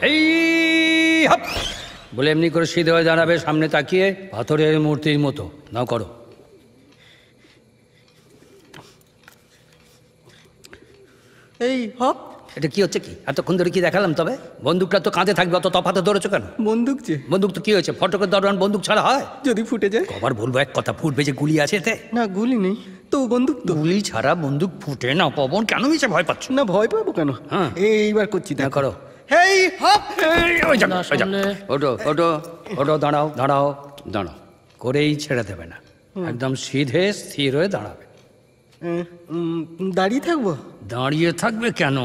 এই হপ বলে এমনি করে সিধে হয়ে দাঁড়াবে, সামনে তাকিয়ে পাথরের মূর্তির মতো। নাও করো। এই হপ। এটা কি হচ্ছে? কি এতক্ষণ ধরে কি দেখালাম? তবে বন্দুকটা তো কাঁধে থাকবে, অত তফাতে ধরেছো কেন? বন্দুক যে। বন্দুক তো কি হয়েছে? ফটকের দরওয়ান বন্দুক ছাড়া হয়? যদি ফুটে যায়? আবার বলবো এক কথা, ফুটবে যে গুলি আছে এতে? না গুলি নেই তো, বন্দুক তো। গুলি ছাড়া বন্দুক ফুটে না। পবন কেন মিছে ভয় পাচ্ছ? না ভয় পাবো কেন? হ্যাঁ এইবার করছি, না করো। হেই হপ। ওটো ওটো ওটো, দাঁড়াও দাঁড়াও দাঁড়াও, করেই ছেড়ে দেবে না, একদম সিধে স্থির হয়ে দাঁড়াবে। দাঁড়িয়ে থাকবো? দাঁড়িয়ে থাকবে কেন?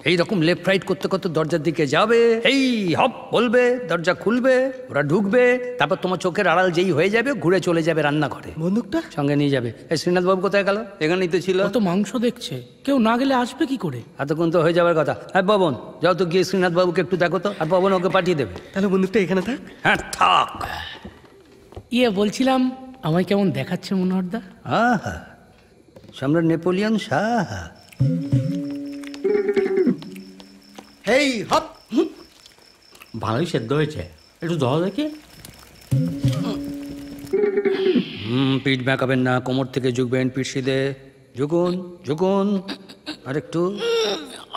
এই রকম লেফট রাইট করতে করতে দরজার দিকে যাবে, এই হপ বলবে, দরজা খুলবে, ওরা ঢুকবে, তারপর তোমার চোখের আড়াল যেই হয়ে যাবে ঘুরে চলে যাবে রান্নাঘরে। বন্দুকটা সঙ্গে নিয়ে যাবে। এই শ্রীনাথ বাবু কোথায় গেল? এখানেই তো ছিল। তো মাংস দেখছে, কেউ না গেলে আসবে কি করে? এতক্ষণ তো হয়ে যাবার কথা। হ্যাঁ পবন, যাও তো গিয়ে শ্রীনাথ বাবুকে একটু দেখো তো, আর পবন ওকে পাঠিয়ে দেবে। তাহলে বন্দুকটা এখানে থাক। হ্যাঁ থাক। বলছিলাম আমায় কেমন দেখাচ্ছে মনোহরদা? হ্যাঁ হ্যাঁ, সম্রাট নেপোলিয়ন শাহ। হেই হপ। ভালোই সেদ্ধ হয়েছে, একটু জল দেখি। পিঠ ব্যাঁকাবেন না, কোমর থেকে ঝুঁকবেন, পিঠ সিধে ঝুঁকুন ঝুঁকুন, আর একটু।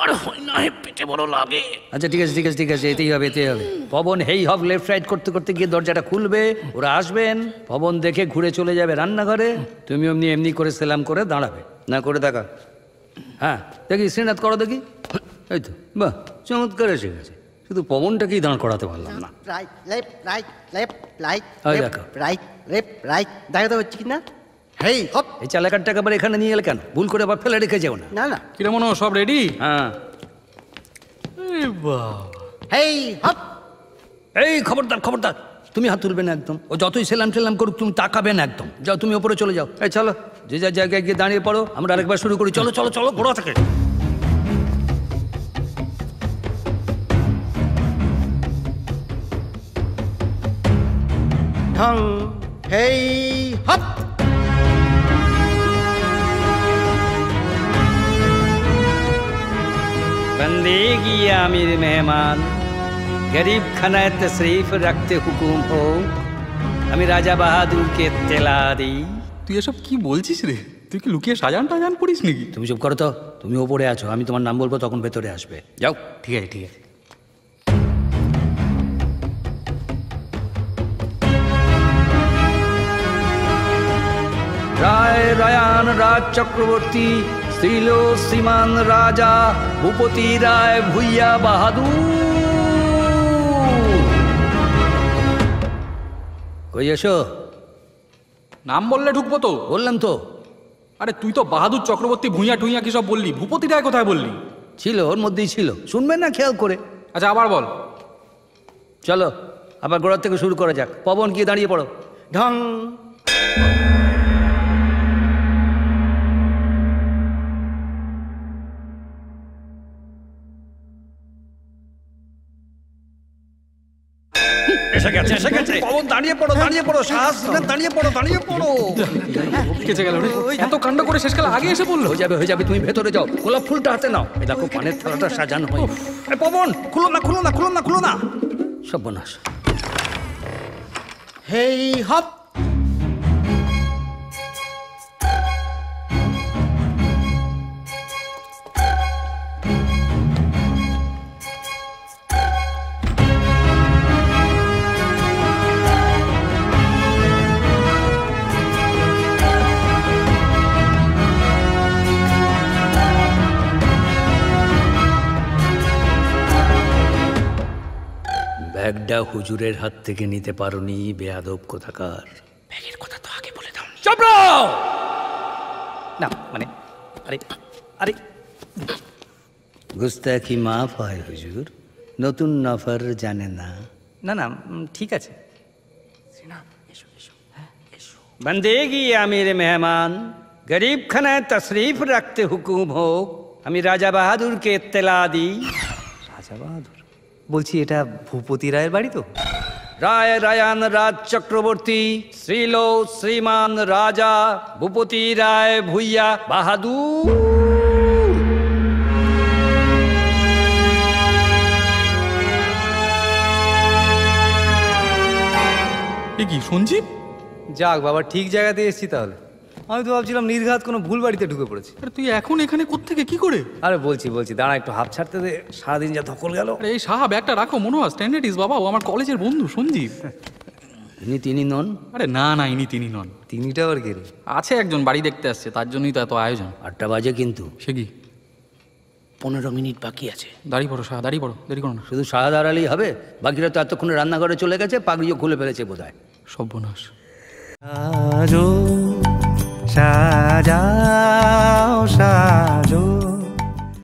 আর হয় না, পেটে বড় লাগে। আচ্ছা ঠিক আছে ঠিক আছে ঠিক আছে, এতেই হবে এতেই হবে। পবন হেই হব লেফট রাইট করতে করতে গিয়ে দরজাটা খুলবে, ওরা আসবেন, পবন দেখে ঘুরে চলে যাবে রান্নাঘরে, তুমি এমনি এমনি করে সেলাম করে দাঁড়াবে। না করে দেখা। হ্যাঁ দেখি শ্রীনাথ করো দেখি। এই তো বাহ, চমৎকার এসে গেছে, শুধু পবনটাকেই দাঁড় করাতে পারলাম না। Right left right left right ওই দেখো। রাইট লেফট রাইট, দেখা হচ্ছে কি না? হেই হপ। এই চালাকার টাকা আবার এখানে নিয়ে এলে কেন? ভুল করে আবার ফেলে রেখে যাও না। না না, কিরে মনো, সব রেডি? হ্যাঁ হেই হপ। এই খবরদার খবরদার, তুমি হাত তুলবে না একদম। ও যতই সেলাম টেলাম করুক তুমি তাকাবে না একদম। যাও তুমি ওপরে চলে যাও। এই চলো, যে যার জায়গায় গিয়ে দাঁড়িয়ে পড়ো, আমরা আরেকবার শুরু করি। চলো চলো চলো, ঘোড়া থেকে। ঢং হেই হপ। बंदेगी आमिर मेहमान, गरीब खानाয় तशरीफ रखते हुकुम हो, আমি রাজা বাহাদুরকে তেলা দিই। তুই এসব কি বলছিস রে? তুই কি লুকিয়ে সাজান টাজান করিস নাকি? তুমি চুপ করো তো, তুমি ওপরে আছো, আমি তোমার নাম বলবো তখন ভেতরে আসবে। যাও। ঠিক আছে ঠিক আছে। রায় রায়ান রাজ চক্রবর্তী, শ্রীল শ্রীমান রাজা ভূপতি রায় ভুইয়া বাহাদুর। কই এসো। নাম বললে ঢুকবো তো? বললাম তো। আরে তুই তো বাহাদুর চক্রবর্তী ভূঁইয়া টুইয়া কি সব বললি, ভূপতি রায় কোথায় বললি? ছিল, ওর মধ্যেই ছিল, শুনবেন না খেয়াল করে? আচ্ছা আবার বল। চলো আবার গোড়ার থেকে শুরু করা যাক। পবন গিয়ে দাঁড়িয়ে পড়ো। ঢং এসে গেছে এসে গেছে। পবন দাঁড়িয়ে পড়ো দাঁড়িয়ে পড়ো, সাহস দাঁড়িয়ে পড়ো দাঁড়িয়ে পড়ো। কেচে গেল রে, এত কাণ্ড করে শেষকালে আগে এসে বললো। হয়ে যাবে, তুমি ভেতরে যাও, গোলাপ ফুলটা হাতে নাও। এই দেখো পানের থালাটা সাজানো হয়। পবন খুলো না খুলো না খুলো না খুলো না, সর্বনাশ। হেই হপ। ব্যাগটা হুজুরের হাত থেকে নিতে পারোনি, বেয়াদব কোথাকার। ব্যাগের কথা তো আগে বলে দাও। চুপ না, মানে আরে আরে গুস্তাখি মাফ হয় হুজুর, নতুন নফর জানে না। না না ঠিক আছে। बंदेगी आमिर मेहमान, गरीब खानाয় तशरीफ रखते हुकुम हो, আমি রাজা বাহাদুরকে ইত্তেলা দিই। রাজা বাহাদুর বলছি, এটা ভূপতি রায়ের বাড়ি তো? রায় রায়ান রাজ চক্রবর্তী, শ্রীল শ্রীমান রাজা ভূপতি রায় ভুইয়া বাহাদুর। এ কি সঞ্জীব? যাক বাবা, ঠিক জায়গাতে এসেছি তাহলে। আমি তো ভাবছিলাম নির্ঘাত কোনো ভুল বাড়িতে ঢুকে পড়েছি। আরে তুই এখন এখানে কোত্থেকে কি করে? আরে বলছি দাঁড়া একটু হাফ ছাড়তে দে, সারাদিন যা ধকল গেল। আরে এই সাহা ব্যাগটা রাখো, মনোয়াজ টেন্ডেটিস বাবা, ও আমার কলেজের বন্ধু সঞ্জীব। তিনি নন? আরে না না, ইনি তিনি নন। তিনিটা আবার কে রে? আছে একজন বাড়ি দেখতে আসছে, তার জন্যই তো এত আয়োজন। 8টা বাজে কিন্তু। সে কি? 15 মিনিট বাকি আছে। দাঁড়িয়ে পড়ো সাহা, দাঁড়িয়ে পড়ো, দেরি করো না। শুধু সাহা দাঁড়ালেই হবে? বাকিরা তো এতক্ষণে রান্নাঘরে চলে গেছে, পাগড়িও খুলে ফেলেছে বোধহয়। সর্বনাশ। সাজো সাজাও সাজো